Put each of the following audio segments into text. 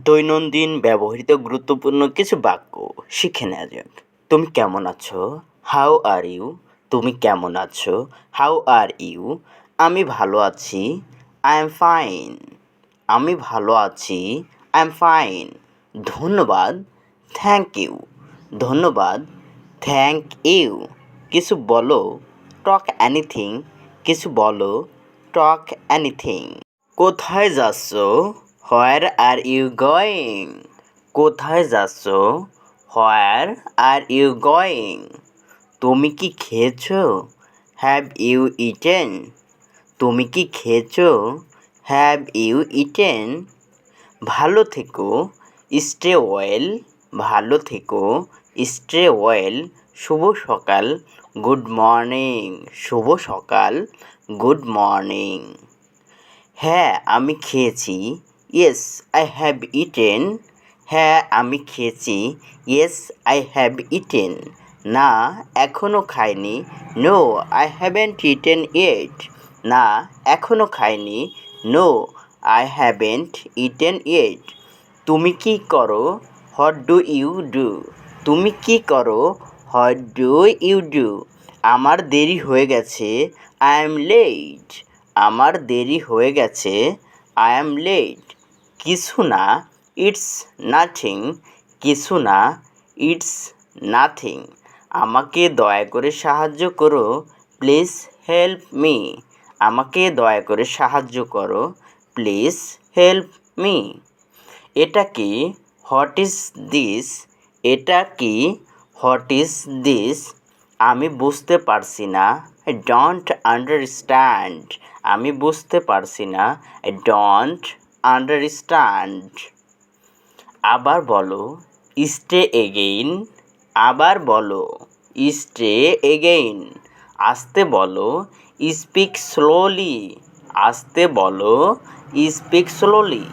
দৈনন্দিন ব্যবহৃত গুরুত্বপূর্ণ কিছু বাক্য শিখে নেওয়া যাক। তুমি কেমন আছো? How are you? তুমি কেমন আছো? How are you? আমি ভালো আছি। I am fine. আমি ভালো আছি। I am fine. ধন্যবাদ। Thank you. ধন্যবাদ। Thank you. কিছু বলো। Talk anything. কিছু বলো। Talk anything. কোথায় যাচ্ছ? Where are you going? কোথায় যাচ্ছ? Where are you going? তুমি কি খেয়েছো? Have you eaten? তুমি কি খেয়েছো? Have you eaten? ভালো থেকো। Stay well. ভালো থেকো। Stay well. শুভ সকাল। Good morning. শুভ সকাল। Good morning. হ্যাঁ আমি খেয়েছি। Yes I have eaten. হ্যাঁ আমি খেয়েছি। Yes I have eaten. না এখনও খাইনি। No I haven't eaten yet. না এখনও খাইনি। No I haven't eaten yet. তুমি কি করো? What do you do? তুমি কি করো? What do you do? আমার দেরি হয়ে গেছে। I am late. আমার দেরি হয়ে গেছে। I am late. কিছু না। It's nothing. কিছু না। It's nothing. আমাকে দয়া করে সাহায্য করো। Please help me. আমাকে দয়া করে সাহায্য করো। Please help me. এটা কি? What is this? এটা কি? What is this? আমি বুঝতে পারছি না। I don't understand. আমি বুঝতে পারছি না। I don't understand. আবার বলো। Stay again. আবার বলো। Stay again. আস্তে বলো। Speak slowly. আস্তে বলো। Speak slowly.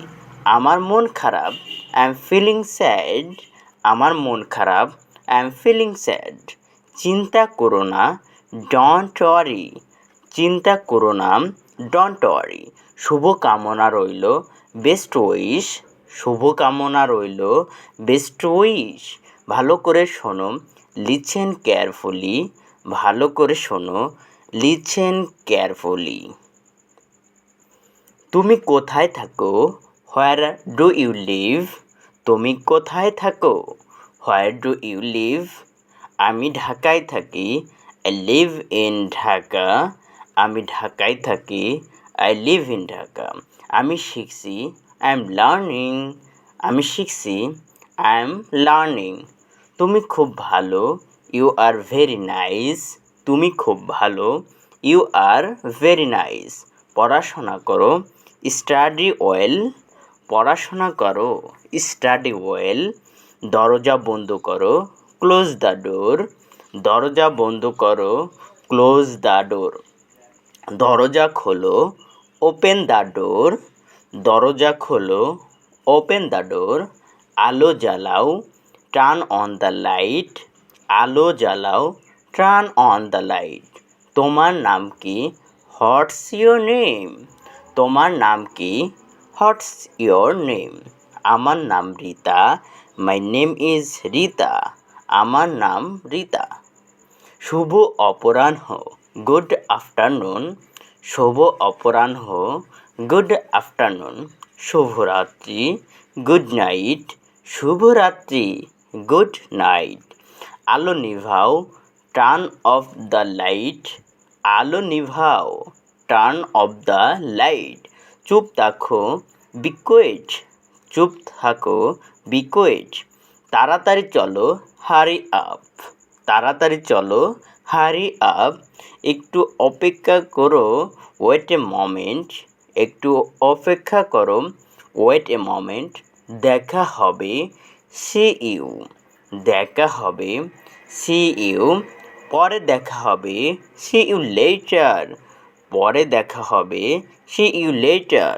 আমার মন খারাপ। I am feeling sad. আমার মন খারাপ। I am feeling sad. চিন্তা করো না। Don't worry. চিন্তা করো না। Don't worry. শুভকামনা রইল। Best wish. শুভকামনা রইল। Best wish. ভালো করে শোনো। Listen carefully. ভালো করে শোনো। Listen carefully. তুমি কোথায় থাকো? Where do you live? তুমি কোথায় থাকো? Where do you live? আমি ঢাকায় থাকি। I live in Dhaka. আমি ঢাকায় থাকি। I live in Dhaka. আমি শিখছি। I am learning. আমি শিখছি। I am learning. তুমি খুব ভালো। You are very nice. তুমি খুব ভালো। You are very nice. পড়াশোনা করো। Study well. পড়াশোনা করো। Study well. দরজা বন্ধ করো। Close the door. দরজা বন্ধ করো। Close the door. দরজা খোলো। Open the door. দরজা খোলো। Open the door. আলো জ্বালাও। Turn on the light. আলো জ্বালাও। Turn on the light. তোমার নাম কি? What's your name? তোমার নাম কি? What's your name? আমার নাম Rita. My name is Rita. আমার নাম রীতা। শুভ অপরাহ্ন। Good afternoon. শুভ অপরাহ্ন। Good afternoon. শুভরাত্রি। Good night. শুভরাত্রি। Good night. আলো নিভাও। Turn off the light. আলো নিভাও। Turn off the light. চুপ থাকো। Be quiet. চুপ থাকো। Be quiet. তাড়াতাড়ি চলো। Hurry up. তাড়াতাড়ি চলো। Hurry up. একটু অপেক্ষা করো। Wait a moment. একটু অপেক্ষা করো। Wait a moment. দেখা হবে। See you. দেখা হবে। See you. পরে দেখা হবে। See you later. পরে দেখা হবে। See you letter.